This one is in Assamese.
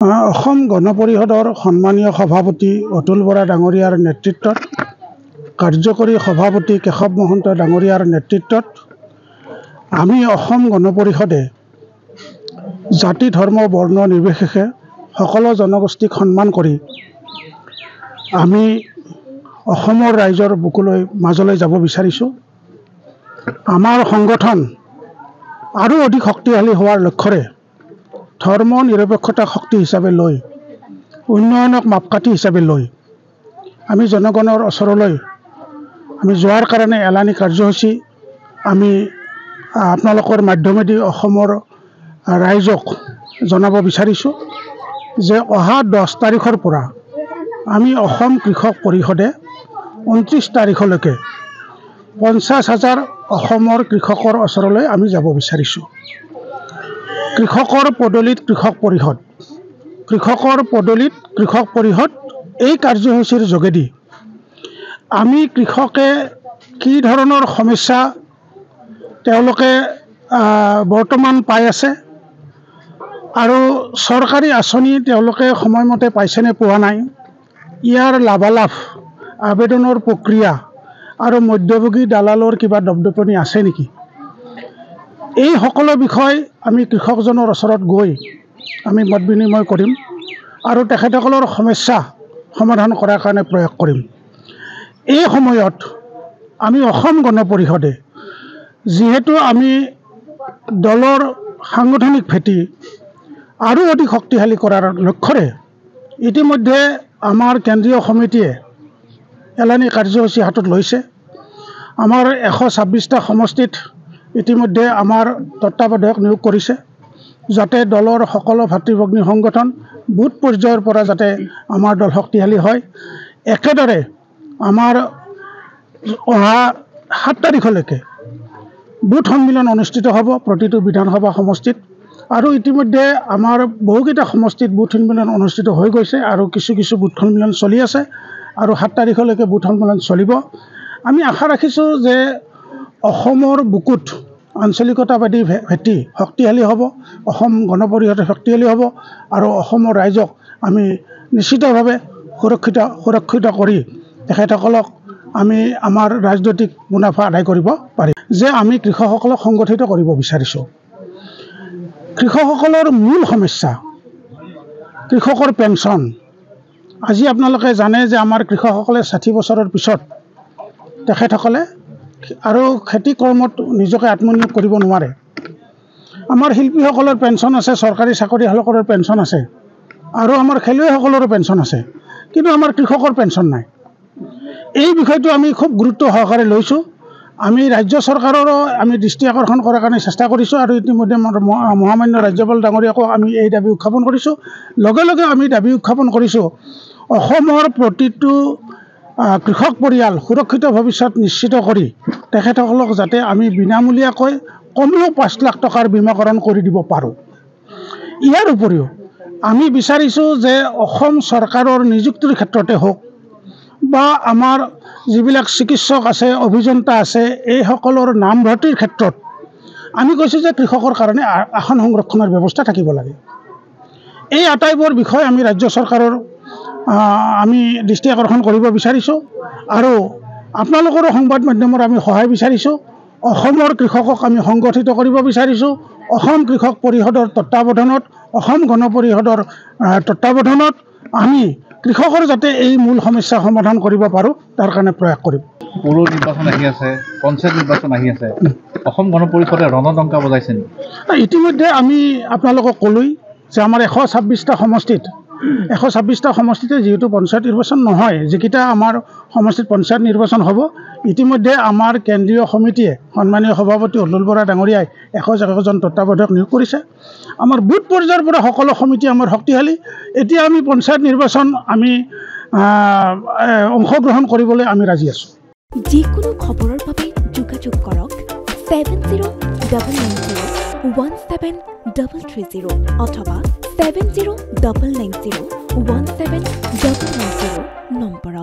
অসম গণ পৰিষদৰ সন্মানীয় সভাপতি অতুল বৰা ডাঙৰীয়াৰ নেতৃত্বত কাৰ্যকৰী সভাপতি কেশৱ মহন্ত ডাঙৰীয়াৰ নেতৃত্বত আমি অসম গণ পৰিষদে জাতি ধৰ্ম বৰ্ণ নিৰ্বিশেষে সকলো জনগোষ্ঠীক সন্মান কৰি আমি অসমৰ ৰাইজৰ বুকুলৈ মাজলৈ যাব বিচাৰিছোঁ। আমাৰ সংগঠন আৰু অধিক শক্তিশালী হোৱাৰ লক্ষ্যৰে ধৰ্ম নিৰপেক্ষতাক শক্তি হিচাপে লৈ উন্নয়নক মাপকাঠি হিচাপে লৈ আমি জনগণৰ ওচৰলৈ আমি যোৱাৰ কাৰণে এলানি কাৰ্যসূচী আমি আপোনালোকৰ মাধ্যমেদি অসমৰ ৰাইজক জনাব বিচাৰিছোঁ যে অহা 10 তাৰিখৰ পৰা আমি অসম কৃষক পৰিষদে 29 তাৰিখলৈকে 50,000 অসমৰ কৃষকৰ ওচৰলৈ আমি যাব বিচাৰিছোঁ। কৃষকৰ পদূলিত কৃষক পৰিষদ, কৃষকৰ পদূলিত কৃষক পৰিষদ এই কাৰ্যসূচীৰ যোগেদি আমি কৃষকে কি ধৰণৰ সমস্যা তেওঁলোকে বৰ্তমান পাই আছে আৰু চৰকাৰী আঁচনি তেওঁলোকে সময়মতে পাইছেনে পোৱা নাই, ইয়াৰ লাভালাভ আবেদনৰ প্ৰক্ৰিয়া আৰু মধ্যভোগী দালালৰ কিবা দপদপনি আছে নেকি, এই সকলো বিষয় আমি কৃষকজনৰ ওচৰত গৈ আমি মত বিনিময় কৰিম আৰু তেখেতসকলৰ সমস্যা সমাধান কৰাৰ কাৰণে প্ৰয়াস কৰিম। এই সময়ত আমি অসম গণ পৰিষদে যিহেতু আমি দলৰ সাংগঠনিক ভেটি আৰু অধিক শক্তিশালী কৰাৰ লক্ষ্যৰে ইতিমধ্যে আমাৰ কেন্দ্ৰীয় সমিতিয়ে এলানি কাৰ্যসূচী হাতত লৈছে। আমাৰ 126টা সমষ্টিত ইতিমধ্যে আমাৰ তত্ত্বাৱধায়ক নিয়োগ কৰিছে যাতে দলৰ সকলো ভাতৃ ভগ্নী সংগঠন বুথ পৰ্যায়ৰ পৰা যাতে আমাৰ দল শক্তিশালী হয়। একেদৰে আমাৰ অহা 7 তাৰিখলৈকে বুথ সন্মিলন অনুষ্ঠিত হ'ব প্ৰতিটো বিধানসভা সমষ্টিত আৰু ইতিমধ্যে আমাৰ বহুকেইটা সমষ্টিত বুথ সন্মিলন অনুষ্ঠিত হৈ গৈছে আৰু কিছু বুথ সন্মিলন চলি আছে আৰু 7 তাৰিখলৈকে বুথ সন্মিলন চলিব। আমি আশা ৰাখিছোঁ যে অসমৰ বুকুত আঞ্চলিকতাবাদী ভেটি শক্তিশালী হ'ব, অসম গণ পৰিষদ শক্তিশালী হ'ব আৰু অসমৰ ৰাইজক আমি নিশ্চিতভাৱে সুৰক্ষিত কৰি তেখেতসকলক আমি আমাৰ ৰাজনৈতিক মুনাফা আদায় কৰিব পাৰিম। যে আমি কৃষকসকলক সংগঠিত কৰিব বিচাৰিছোঁ। কৃষকসকলৰ মূল সমস্যা কৃষকৰ পেঞ্চন। আজি আপোনালোকে জানে যে আমাৰ কৃষকসকলে 60 বছৰৰ পিছত তেখেতসকলে আৰু খেতি কৰ্মত নিজকে আত্মনিয়োগ কৰিব নোৱাৰে। আমাৰ শিল্পীসকলৰ পেঞ্চন আছে, চৰকাৰী চাকৰিয়ালসকলৰ পেঞ্চন আছে আৰু আমাৰ খেলুৱৈসকলৰো পেঞ্চন আছে, কিন্তু আমাৰ কৃষকৰ পেঞ্চন নাই। এই বিষয়টো আমি খুব গুৰুত্ব সহকাৰে লৈছোঁ। আমি ৰাজ্য চৰকাৰৰো আমি দৃষ্টি আকৰ্ষণ কৰাৰ কাৰণে চেষ্টা কৰিছোঁ আৰু ইতিমধ্যে মহামান্য ৰাজ্যপাল ডাঙৰীয়াকো আমি এই দাবী উত্থাপন কৰিছোঁ। লগে লগে আমি দাবী উত্থাপন কৰিছোঁ অসমৰ প্ৰতিটো কৃষক পৰিয়াল সুৰক্ষিত ভৱিষ্যত নিশ্চিত কৰি তেখেতসকলক যাতে আমি বিনামূলীয়াকৈ কমেও 5 লাখ টকাৰ বীমাকৰণ কৰি দিব পাৰোঁ। ইয়াৰ উপৰিও আমি বিচাৰিছোঁ যে অসম চৰকাৰৰ নিযুক্তিৰ ক্ষেত্ৰতে হওক বা আমাৰ যিবিলাক চিকিৎসক আছে, অভিযন্তা আছে, এইসকলৰ নামভৰ্তিৰ ক্ষেত্ৰত আমি কৈছোঁ যে কৃষকৰ কাৰণে আসন সংৰক্ষণৰ ব্যৱস্থা থাকিব লাগে। এই আটাইবোৰ বিষয় আমি ৰাজ্য চৰকাৰৰ আমি দৃষ্টি আকৰ্ষণ কৰিব বিচাৰিছোঁ আৰু আপোনালোকৰো সংবাদ মাধ্যমৰ আমি সহায় বিচাৰিছোঁ। অসমৰ কৃষকক আমি সংগঠিত কৰিব বিচাৰিছোঁ। অসম কৃষক পৰিষদৰ তত্ত্বাৱধানত, অসম গণ পৰিষদৰ তত্ত্বাৱধানত আমি কৃষকৰ যাতে এই মূল সমস্যা সমাধান কৰিব পাৰোঁ তাৰ কাৰণে প্ৰয়াস কৰিম। পৌৰ নিৰ্বাচন আহি আছে, পঞ্চায়ত নিৰ্বাচন আহি আছে, অসম গণ পৰিষদে ৰণডংকা বজাইছে নেকি? ইতিমধ্যে আমি আপোনালোকক ক'লোৱেই যে আমাৰ 126টা সমষ্টিতে যিহেতু পঞ্চায়ত নিৰ্বাচন নহয়, যিকেইটা আমাৰ সমষ্টিত পঞ্চায়ত নিৰ্বাচন হ'ব, ইতিমধ্যে আমাৰ কেন্দ্ৰীয় সমিতিয়ে সন্মানীয় সভাপতি অতুল বৰা ডাঙৰীয়াই 101জন তত্ত্বাৱধায়ক নিয়োগ কৰিছে। আমাৰ বুথ পৰ্যায়ৰ পৰা সকলো সমিতি আমাৰ শক্তিশালী। এতিয়া আমি পঞ্চায়ত নিৰ্বাচন আমি অংশগ্ৰহণ কৰিবলৈ আমি ৰাজি আছোঁ। যিকোনো খবৰৰ বাবে যোগাযোগ কৰক 7090173330 অথবা 7099017990 নম্বৰত।